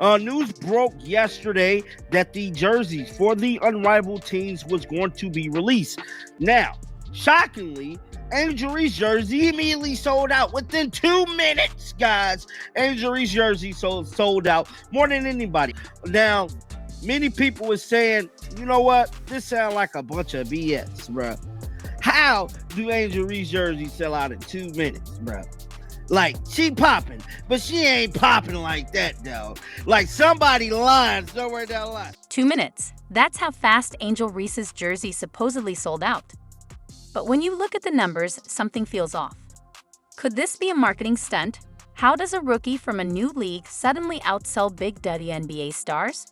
News broke yesterday that the jerseys for the unrivaled teams was going to be released. Now, shockingly, Angel Reese jersey immediately sold out within 2 minutes, guys. Angel Reese jersey sold out more than anybody. Now, many people were saying, you know what? This sounds like a bunch of BS, bro. How do Angel Reese jerseys sell out in 2 minutes, bro? Like, she popping, but she ain't popping like that, though. Like, somebody lying somewhere down the line. 2 minutes. That's how fast Angel Reese's jersey supposedly sold out. But when you look at the numbers, something feels off. Could this be a marketing stunt? How does a rookie from a new league suddenly outsell big WNBA stars?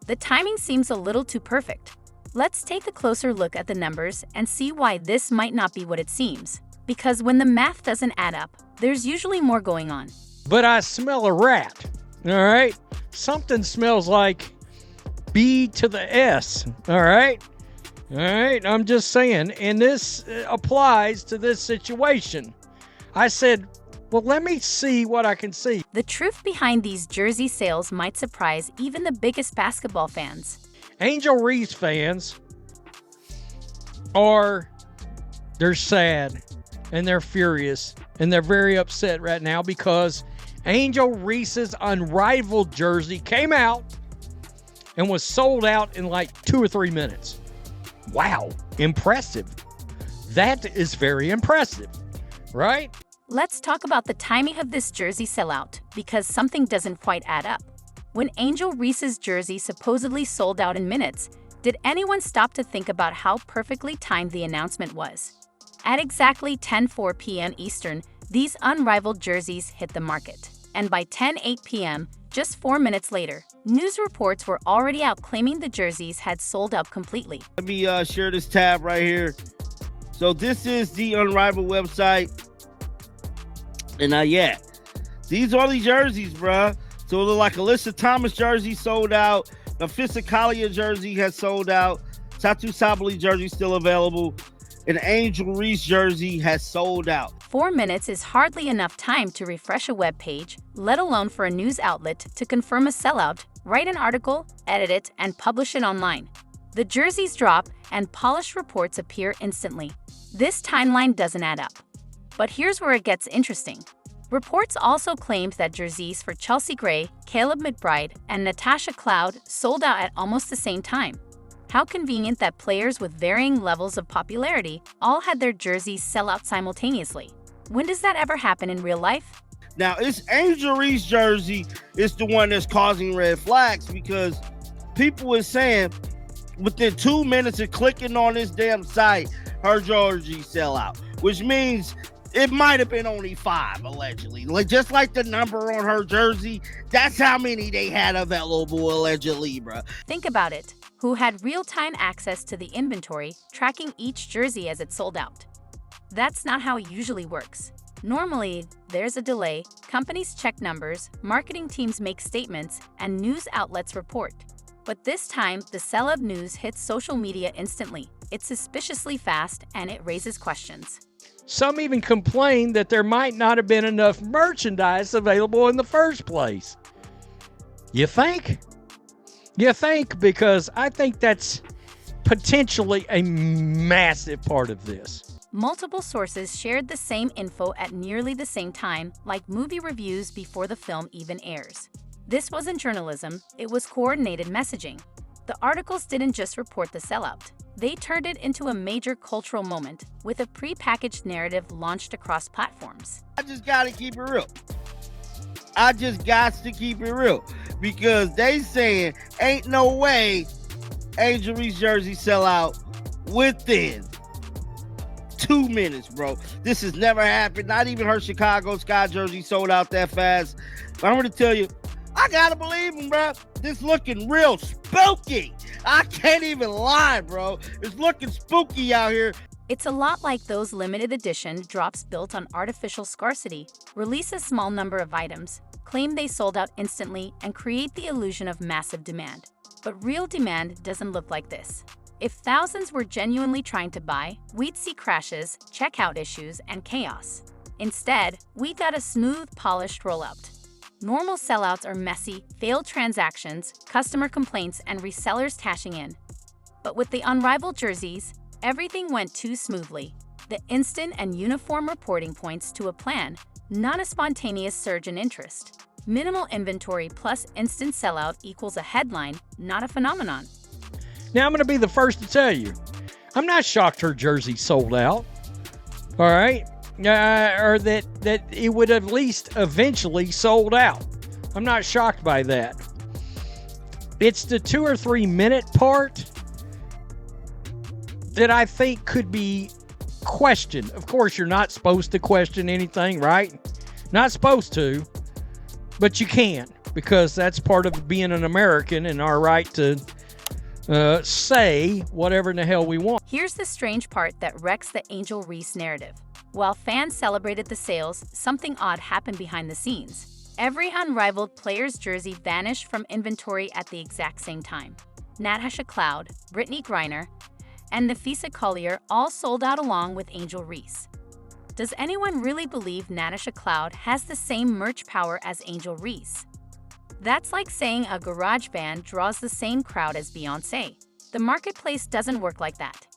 The timing seems a little too perfect. Let's take a closer look at the numbers and see why this might not be what it seems. Because when the math doesn't add up, there's usually more going on. But I smell a rat, all right? Something smells like B to the S, all right? All right, I'm just saying, and this applies to this situation. I said, well, let me see what I can see. The truth behind these jersey sales might surprise even the biggest basketball fans. Angel Reese fans they're sad and they're furious and they're very upset right now because Angel Reese's unrivaled jersey came out and was sold out in like 2 or 3 minutes. Wow, impressive. That is very impressive, right? Let's talk about the timing of this jersey sellout because something doesn't quite add up. When Angel Reese's jersey supposedly sold out in minutes, did anyone stop to think about how perfectly timed the announcement was? At exactly 10:04 p.m. Eastern, these unrivaled jerseys hit the market. And by 10:08 p.m., just 4 minutes later, news reports were already out claiming the jerseys had sold out completely. Let me share this tab right here. So this is the Unrivaled website. And yeah, these are the jerseys, bruh. So it look like Alyssa Thomas jersey sold out. The Fisikalia jersey has sold out. Tatu Sabali jersey still available. An Angel Reese jersey has sold out. 4 minutes is hardly enough time to refresh a web page, let alone for a news outlet to confirm a sellout, write an article, edit it, and publish it online. The jerseys drop, and polished reports appear instantly. This timeline doesn't add up. But here's where it gets interesting. Reports also claimed that jerseys for Chelsea Gray, Caleb McBride, and Natasha Cloud sold out at almost the same time. How convenient that players with varying levels of popularity all had their jerseys sell out simultaneously. When does that ever happen in real life? Now, it's Angel Reese jersey is the one that's causing red flags because people are saying within 2 minutes of clicking on this damn site, her jersey sell out, which means it might have been only 5, allegedly. Like, just like the number on her jersey, that's how many they had available, allegedly, bro. Think about it. Who had real-time access to the inventory, tracking each jersey as it sold out? That's not how it usually works. Normally, there's a delay, companies check numbers, marketing teams make statements, and news outlets report. But this time, the sellout news hits social media instantly. It's suspiciously fast, and it raises questions. Some even complain that there might not have been enough merchandise available in the first place. You think? You think? Because I think that's potentially a massive part of this. Multiple sources shared the same info at nearly the same time, like movie reviews before the film even airs. This wasn't journalism, it was coordinated messaging. The articles didn't just report the sellout. They turned it into a major cultural moment with a pre-packaged narrative launched across platforms. I just gotta keep it real. I just got to keep it real because they saying ain't no way Angel Reese jersey sell out within 2 minutes, bro. This has never happened. Not even her Chicago Sky jersey sold out that fast. But I'm gonna tell you, I gotta believe him, bro. This looking real spooky. I can't even lie, bro. It's looking spooky out here. It's a lot like those limited edition drops built on artificial scarcity. Release a small number of items, claim they sold out instantly, and create the illusion of massive demand. But real demand doesn't look like this. If thousands were genuinely trying to buy, we'd see crashes, checkout issues, and chaos. Instead, we got a smooth, polished rollout. Normal sellouts are messy, failed transactions, customer complaints, and resellers cashing in. But with the unrivaled jerseys, everything went too smoothly. The instant and uniform reporting points to a plan, not a spontaneous surge in interest. Minimal inventory plus instant sellout equals a headline, not a phenomenon. Now, I'm going to be the first to tell you, I'm not shocked her jersey sold out. All right? Or that it would at least eventually sold out. I'm not shocked by that. It's the 2 or 3 minute part that I think could be questioned. Of course, you're not supposed to question anything, right? Not supposed to, but you can, because that's part of being an American and our right to say whatever in the hell we want. Here's the strange part that wrecks the Angel Reese narrative. While fans celebrated the sales, something odd happened behind the scenes. Every unrivaled player's jersey vanished from inventory at the exact same time. Natasha Cloud, Brittany Griner, and Nafisa Collier all sold out along with Angel Reese. Does anyone really believe Natasha Cloud has the same merch power as Angel Reese? That's like saying a garage band draws the same crowd as Beyoncé. The marketplace doesn't work like that.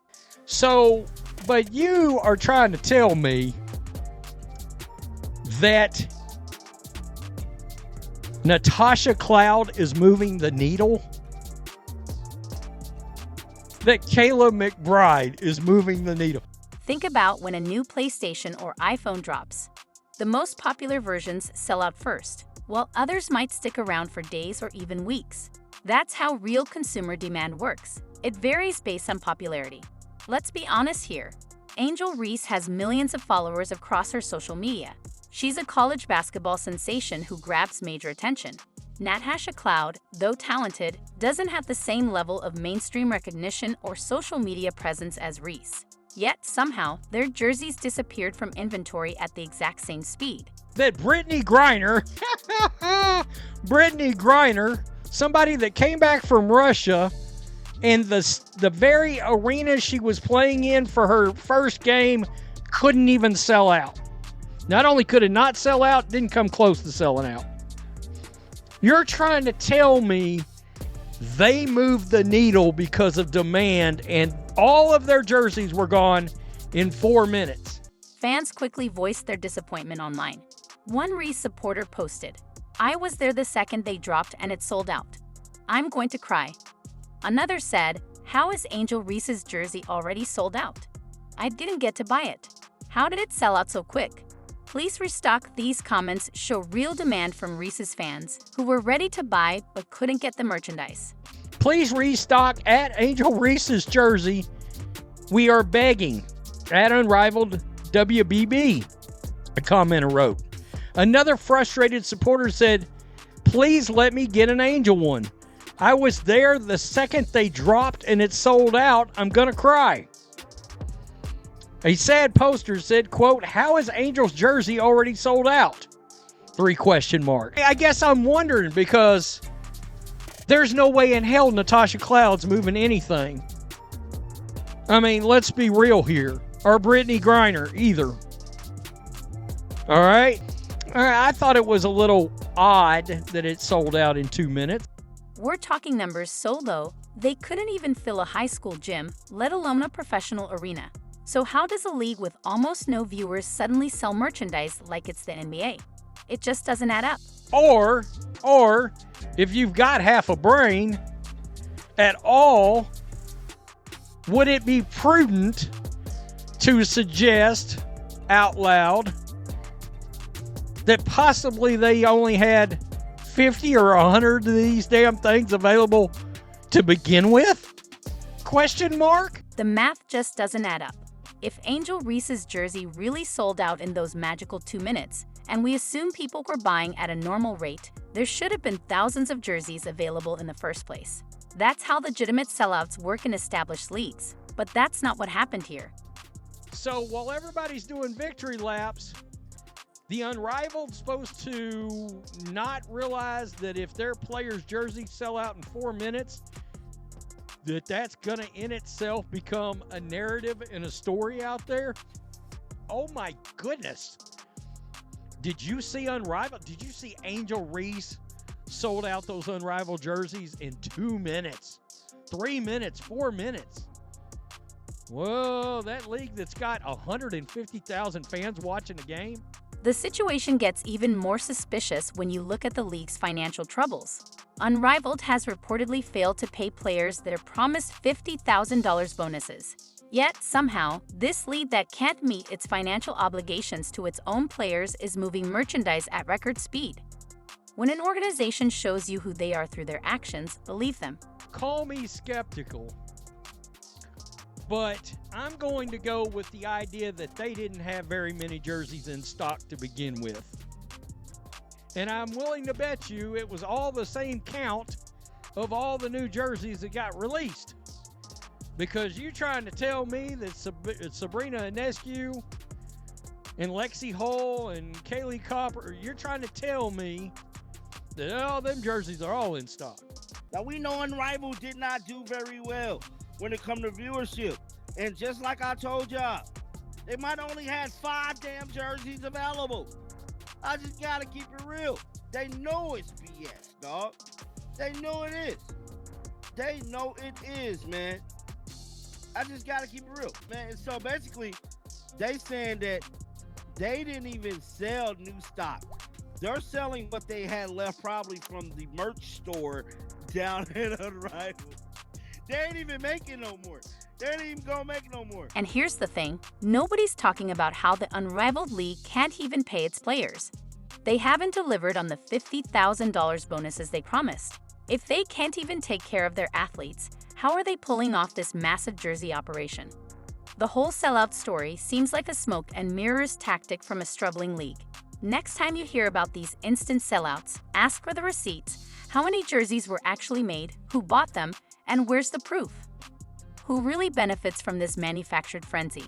So, but you are trying to tell me that Natasha Cloud is moving the needle? That Kayla McBride is moving the needle? Think about when a new PlayStation or iPhone drops. The most popular versions sell out first, while others might stick around for days or even weeks. That's how real consumer demand works. It varies based on popularity. Let's be honest here. Angel Reese has millions of followers across her social media. She's a college basketball sensation who grabs major attention. Natasha Cloud, though talented, doesn't have the same level of mainstream recognition or social media presence as Reese. Yet, somehow, their jerseys disappeared from inventory at the exact same speed. That Brittany Griner, somebody that came back from Russia, and the very arena she was playing in for her first game couldn't even sell out. Not only could it not sell out, didn't come close to selling out. You're trying to tell me they moved the needle because of demand and all of their jerseys were gone in 4 minutes. Fans quickly voiced their disappointment online. One Reese supporter posted, "I was there the second they dropped and it sold out. I'm going to cry." Another said, "How is Angel Reese's jersey already sold out? I didn't get to buy it. How did it sell out so quick?" Please restock. These comments show real demand from Reese's fans who were ready to buy but couldn't get the merchandise. Please restock at Angel Reese's jersey. We are begging. At Unrivaled WBB, a commenter wrote. Another frustrated supporter said, "Please let me get an Angel one. I was there the second they dropped and it sold out. I'm gonna cry." A sad poster said, quote, "How is Angel's jersey already sold out?" 3 question mark. I guess I'm wondering because there's no way in hell Natasha Cloud's moving anything. I mean, let's be real here. Or Brittany Griner either. All right. I thought it was a little odd that it sold out in 2 minutes. We're talking numbers so low, they couldn't even fill a high school gym, let alone a professional arena. So how does a league with almost no viewers suddenly sell merchandise like it's the NBA? It just doesn't add up. Or if you've got half a brain at all, would it be prudent to suggest out loud that possibly they only had 50 or 100 of these damn things available to begin with? Question mark? The math just doesn't add up. If Angel Reese's jersey really sold out in those magical 2 minutes, and we assume people were buying at a normal rate, there should have been thousands of jerseys available in the first place. That's how legitimate sellouts work in established leagues, but that's not what happened here. So while everybody's doing victory laps, the Unrivaled's supposed to not realize that if their players' jerseys sell out in 4 minutes, that's going to in itself become a narrative and a story out there? Oh my goodness. Did you see Unrivaled? Did you see Angel Reese sold out those Unrivaled jerseys in 2 minutes, 3 minutes, 4 minutes? Whoa, that league that's got 150,000 fans watching a game? The situation gets even more suspicious when you look at the league's financial troubles. Unrivaled has reportedly failed to pay players their promised $50,000 bonuses. Yet, somehow, this league that can't meet its financial obligations to its own players is moving merchandise at record speed. When an organization shows you who they are through their actions, believe them. Call me skeptical, but I'm going to go with the idea that they didn't have very many jerseys in stock to begin with. And I'm willing to bet you it was all the same count of all the new jerseys that got released. Because you're trying to tell me that Sabrina Ionescu and Lexi Hull and Kaylee Copper, you're trying to tell me that all them jerseys are all in stock. Now, we know Unrivaled did not do very well when it come to viewership. And just like I told y'all, they might only had 5 damn jerseys available. I just gotta keep it real. They know it's BS, dog. They know it is. They know it is, man. I just gotta keep it real, man. And so basically, they saying that they didn't even sell new stock. They're selling what they had left probably from the merch store down at Unrivaled. They ain't even making no more. They ain't even gonna make no more. And here's the thing, nobody's talking about how the Unrivaled League can't even pay its players. They haven't delivered on the $50,000 bonuses they promised. If they can't even take care of their athletes, how are they pulling off this massive jersey operation? The whole sellout story seems like a smoke and mirrors tactic from a struggling league. Next time you hear about these instant sellouts, ask for the receipts, how many jerseys were actually made, who bought them, and where's the proof? Who really benefits from this manufactured frenzy?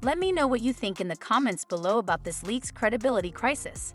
Let me know what you think in the comments below about this league's credibility crisis.